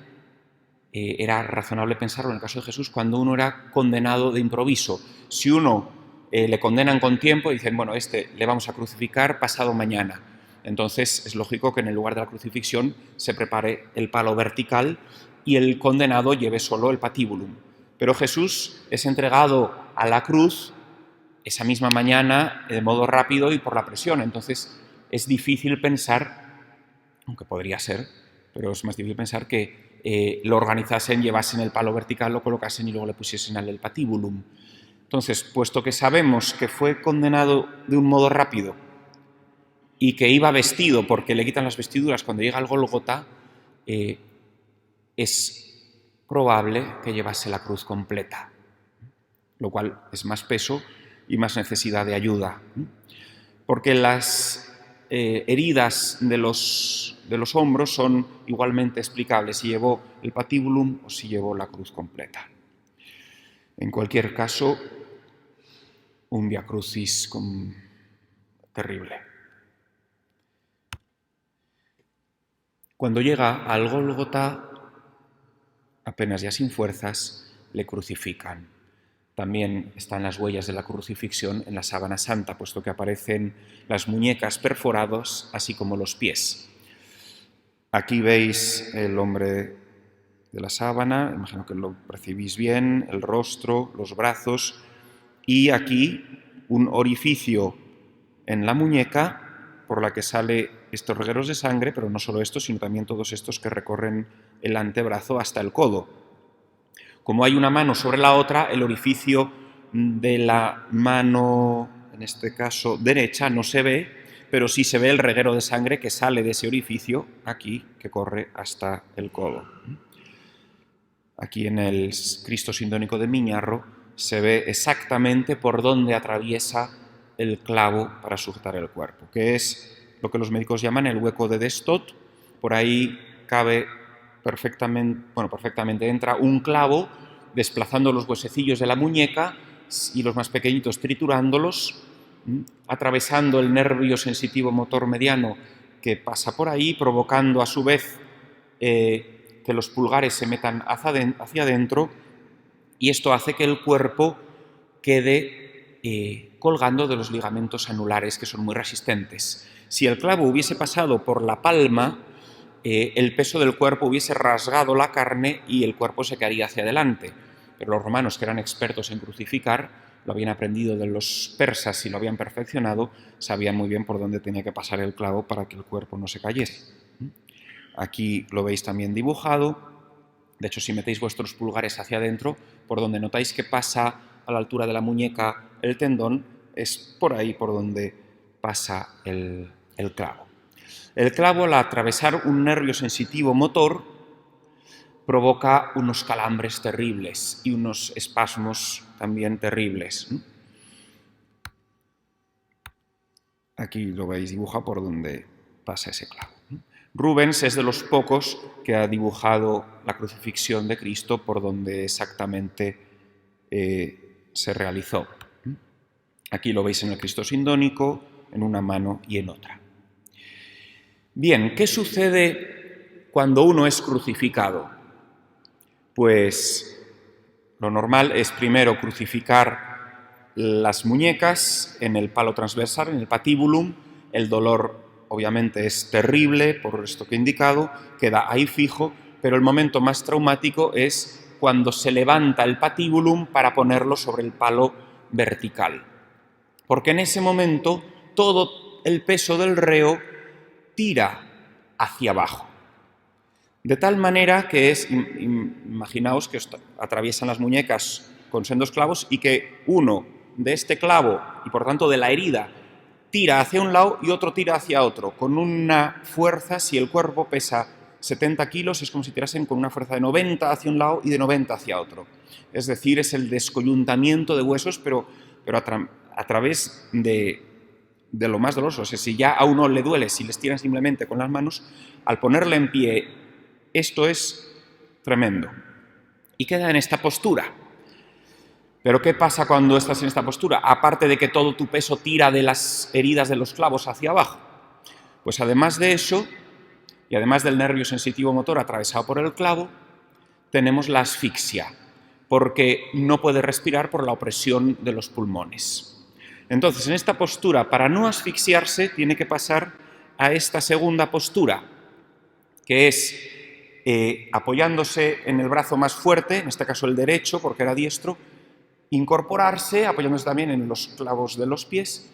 era razonable pensarlo en el caso de Jesús, cuando uno era condenado de improviso. Si uno le condenan con tiempo y dicen, bueno, le vamos a crucificar pasado mañana. Entonces es lógico que en el lugar de la crucifixión se prepare el palo vertical y el condenado lleve solo el patíbulum. Pero Jesús es entregado a la cruz esa misma mañana de modo rápido y por la presión. Entonces es difícil pensar, aunque podría ser, pero es más difícil pensar que lo organizasen, llevasen el palo vertical, lo colocasen y luego le pusiesen al patíbulum. Entonces, puesto que sabemos que fue condenado de un modo rápido y que iba vestido porque le quitan las vestiduras cuando llega al Gólgota, es probable que llevase la cruz completa, lo cual es más peso y más necesidad de ayuda. Porque las heridas de los hombros son igualmente explicables si llevó el patíbulum o si llevó la cruz completa. En cualquier caso, un Vía Crucis terrible. Cuando llega al Gólgota, apenas ya sin fuerzas, le crucifican. También están las huellas de la crucifixión en la sábana santa, puesto que aparecen las muñecas perforadas, así como los pies. Aquí veis el hombre de la sábana, imagino que lo percibís bien, el rostro, los brazos, y aquí un orificio en la muñeca por la que sale estos regueros de sangre, pero no solo estos, sino también todos estos que recorren el antebrazo hasta el codo. Como hay una mano sobre la otra, el orificio de la mano, en este caso derecha, no se ve, pero sí se ve el reguero de sangre que sale de ese orificio aquí, que corre hasta el codo. Aquí en el Cristo Sindónico de Miñarro se ve exactamente por dónde atraviesa el clavo para sujetar el cuerpo, que es lo que los médicos llaman el hueco de Destot. Por ahí cabe perfectamente entra un clavo desplazando los huesecillos de la muñeca y los más pequeñitos triturándolos, atravesando el nervio sensitivo motor mediano que pasa por ahí, provocando a su vez que los pulgares se metan hacia adentro, y esto hace que el cuerpo quede colgando de los ligamentos anulares, que son muy resistentes. Si el clavo hubiese pasado por la palma, el peso del cuerpo hubiese rasgado la carne y el cuerpo se caería hacia adelante. pero los romanos, que eran expertos en crucificar, lo habían aprendido de los persas y lo habían perfeccionado, sabían muy bien por dónde tenía que pasar el clavo para que el cuerpo no se cayese. Aquí lo veis también dibujado. De hecho, si metéis vuestros pulgares hacia adentro, por donde notáis que pasa a la altura de la muñeca el tendón, es por ahí por donde pasa el clavo. El clavo, al atravesar un nervio sensitivo motor, provoca unos calambres terribles y unos espasmos también terribles. Aquí lo veis dibujado por donde pasa ese clavo. Rubens es de los pocos que ha dibujado la crucifixión de Cristo por donde exactamente se realizó. Aquí lo veis en el Cristo sindónico, en una mano y en otra. Bien, ¿qué sucede cuando uno es crucificado? Pues lo normal es primero crucificar las muñecas en el palo transversal, en el patíbulum. El dolor obviamente es terrible, por esto que he indicado, queda ahí fijo, pero el momento más traumático es cuando se levanta el patíbulum para ponerlo sobre el palo vertical. Porque en ese momento todo el peso del reo tira hacia abajo. De tal manera que imaginaos que os atraviesan las muñecas con sendos clavos y que uno de este clavo y por tanto de la herida tira hacia un lado y otro tira hacia otro, con una fuerza. Si el cuerpo pesa 70 kilos, es como si tirasen con una fuerza de 90 hacia un lado y de 90 hacia otro. Es decir, es el descoyuntamiento de huesos, pero a través de lo más doloroso. O sea, si ya a uno le duele, si les tiran simplemente con las manos, al ponerle en pie, esto es tremendo. Y queda en esta postura. Pero ¿qué pasa cuando estás en esta postura? Aparte de que todo tu peso tira de las heridas de los clavos hacia abajo. Pues además de eso, y además del nervio sensitivo motor atravesado por el clavo, tenemos la asfixia, porque no puede respirar por la opresión de los pulmones. Entonces, en esta postura, para no asfixiarse, tiene que pasar a esta segunda postura, que es apoyándose en el brazo más fuerte, en este caso el derecho, porque era diestro, incorporarse, apoyándose también en los clavos de los pies,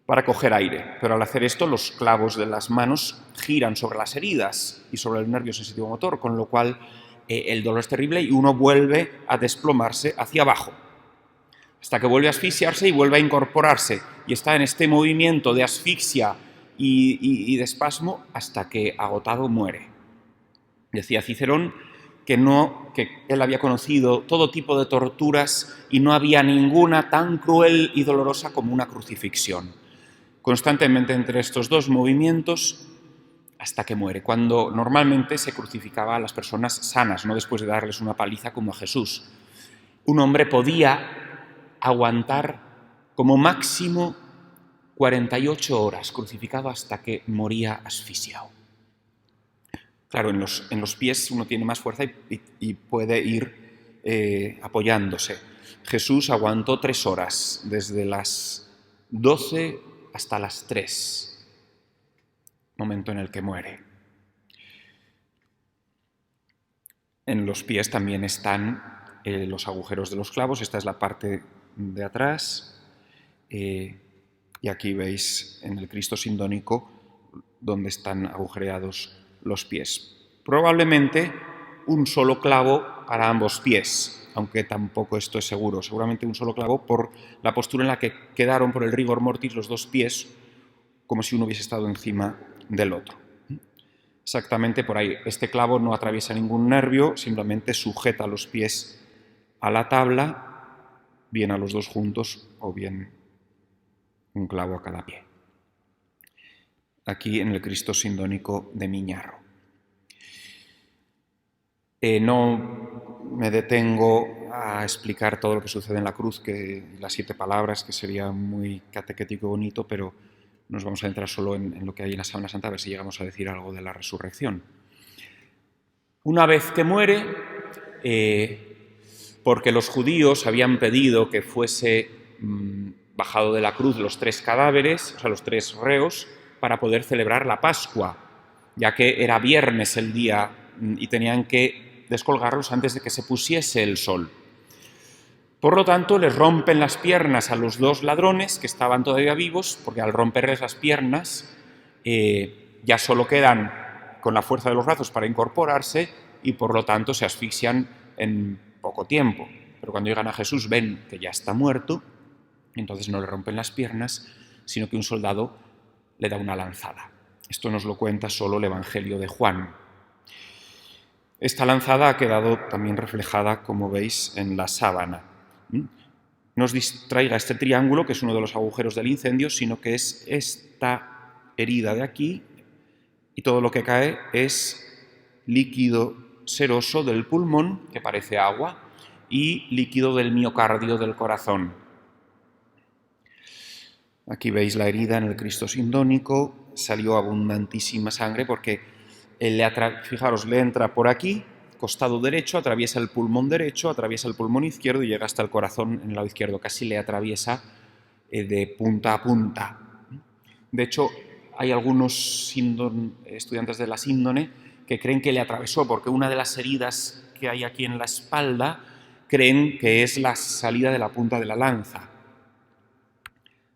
para coger aire. Pero al hacer esto, los clavos de las manos giran sobre las heridas y sobre el nervio sensitivo motor, con lo cual el dolor es terrible y uno vuelve a desplomarse hacia abajo, hasta que vuelve a asfixiarse y vuelve a incorporarse. Y está en este movimiento de asfixia y de espasmo hasta que agotado muere. Decía Cicerón que él había conocido todo tipo de torturas y no había ninguna tan cruel y dolorosa como una crucifixión. Constantemente entre estos dos movimientos hasta que muere, cuando normalmente se crucificaba a las personas sanas, no después de darles una paliza como a Jesús. Un hombre podía aguantar como máximo 48 horas crucificado hasta que moría asfixiado. Claro, en los pies uno tiene más fuerza y puede ir apoyándose. Jesús aguantó 3 horas, desde las 12 hasta las 3, momento en el que muere. En los pies también están los agujeros de los clavos. Esta es la parte de atrás. Y aquí veis en el Cristo sindónico donde están agujereados los pies. Probablemente un solo clavo para ambos pies, aunque tampoco esto es seguro. Seguramente un solo clavo por la postura en la que quedaron por el rigor mortis los dos pies, como si uno hubiese estado encima del otro. Exactamente por ahí. Este clavo no atraviesa ningún nervio, simplemente sujeta los pies a la tabla, bien a los dos juntos o bien un clavo a cada pie. Aquí en el Cristo sindónico de Miñarro. No me detengo a explicar todo lo que sucede en la cruz, que las 7 palabras, que sería muy catequético y bonito, pero nos vamos a centrar solo en lo que hay en la Sábana Santa, a ver si llegamos a decir algo de la resurrección. Una vez que muere, porque los judíos habían pedido que fuese bajado de la cruz los 3 cadáveres, o sea, los 3 reos, para poder celebrar la Pascua, ya que era viernes el día y tenían que descolgarlos antes de que se pusiese el sol. Por lo tanto, les rompen las piernas a los dos ladrones que estaban todavía vivos, porque al romperles las piernas ya solo quedan con la fuerza de los brazos para incorporarse y por lo tanto se asfixian en poco tiempo. Pero cuando llegan a Jesús ven que ya está muerto, entonces no le rompen las piernas, sino que un soldado le da una lanzada. Esto nos lo cuenta solo el Evangelio de Juan. Esta lanzada ha quedado también reflejada, como veis, en la sábana. No os distraiga este triángulo, que es uno de los agujeros del incendio, sino que es esta herida de aquí, y todo lo que cae es líquido seroso del pulmón, que parece agua, y líquido del miocardio del corazón. Aquí veis la herida en el Cristo sindónico, salió abundantísima sangre porque fijaros, le entra por aquí, costado derecho, atraviesa el pulmón derecho, atraviesa el pulmón izquierdo y llega hasta el corazón en el lado izquierdo, casi le atraviesa de punta a punta. De hecho, hay algunos estudiantes de la síndone que creen que le atravesó porque una de las heridas que hay aquí en la espalda creen que es la salida de la punta de la lanza.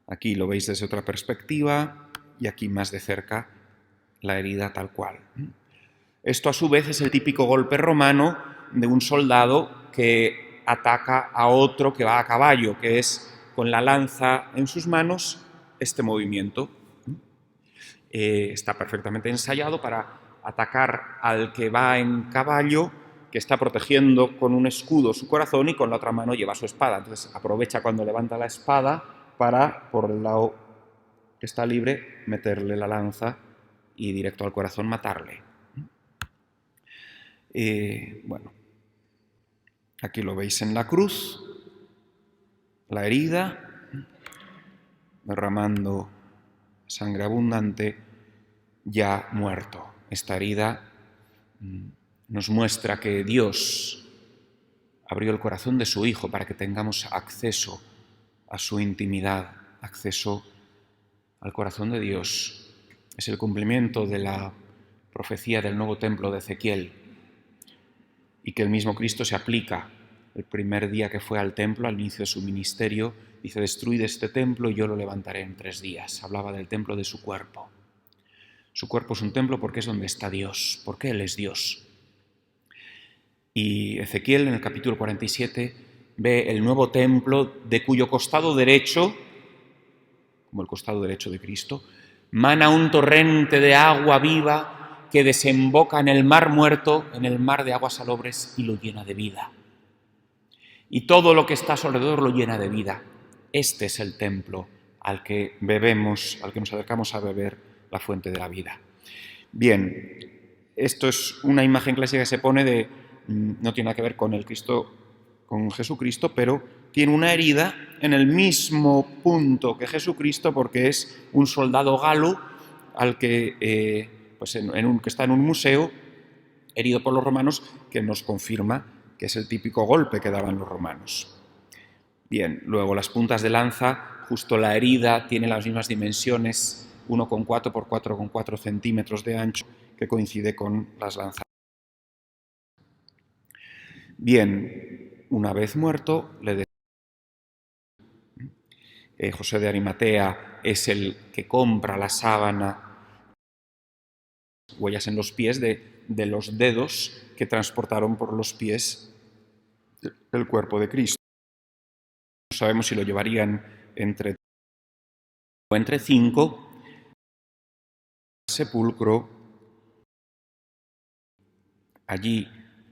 Aquí lo veis desde otra perspectiva y aquí más de cerca la herida tal cual. Esto a su vez es el típico golpe romano de un soldado que ataca a otro que va a caballo, que es con la lanza en sus manos este movimiento. Está perfectamente ensayado para atacar al que va en caballo, que está protegiendo con un escudo su corazón y con la otra mano lleva su espada. Entonces aprovecha cuando levanta la espada para, por el lado que está libre, meterle la lanza y directo al corazón matarle. Bueno, aquí lo veis en la cruz, la herida, derramando sangre abundante, ya muerto. Esta herida nos muestra que Dios abrió el corazón de su Hijo para que tengamos acceso a su intimidad, acceso al corazón de Dios. Es el cumplimiento de la profecía del nuevo templo de Ezequiel y que el mismo Cristo se aplica. El primer día que fue al templo, al inicio de su ministerio, dice: destruid este templo y yo lo levantaré en 3 días. Hablaba del templo de su cuerpo. Su cuerpo es un templo porque es donde está Dios, porque Él es Dios. Y Ezequiel en el capítulo 47 ve el nuevo templo de cuyo costado derecho, como el costado derecho de Cristo, mana un torrente de agua viva que desemboca en el mar muerto, en el mar de aguas salobres, y lo llena de vida. Y todo lo que está a su alrededor lo llena de vida. Este es el templo al que bebemos, al que nos acercamos a beber la fuente de la vida. Bien, esto es una imagen clásica que se pone de, no tiene nada que ver con el Cristo, con Jesucristo, pero tiene una herida en el mismo punto que Jesucristo porque es un soldado galo al que, que está en un museo, herido por los romanos, que nos confirma que es el típico golpe que daban los romanos. Bien, luego las puntas de lanza, justo la herida tiene las mismas dimensiones, 1,4 por 4,4 centímetros de ancho, que coincide con las lanzas. Bien, una vez muerto, José de Arimatea es el que compra la sábana, huellas en los pies de los dedos que transportaron por los pies el cuerpo de Cristo. No sabemos si lo llevarían entre 5, sepulcro. Allí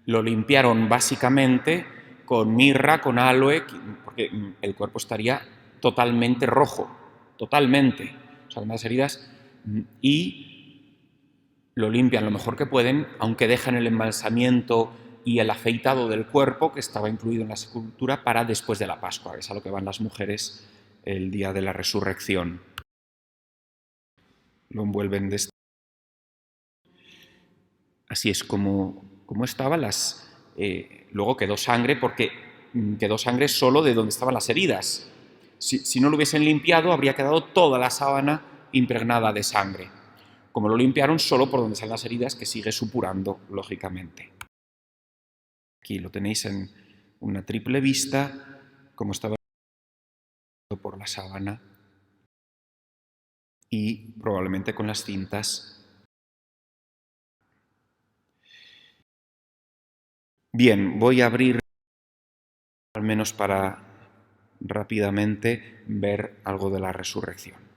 lo limpiaron básicamente con mirra, con aloe, porque el cuerpo estaría totalmente rojo, totalmente. O sea, unas heridas, y lo limpian lo mejor que pueden, aunque dejan el embalsamiento y el afeitado del cuerpo, que estaba incluido en la sepultura, para después de la Pascua, que es a lo que van las mujeres el día de la resurrección. Lo envuelven de así es como estaba. Luego quedó sangre, porque quedó sangre solo de donde estaban las heridas. Si no lo hubiesen limpiado, habría quedado toda la sábana impregnada de sangre. Como lo limpiaron, solo por donde están las heridas, que sigue supurando, lógicamente. Aquí lo tenéis en una triple vista, como estaba por la sábana y probablemente con las cintas. Bien, voy a abrir al menos para rápidamente ver algo de la resurrección.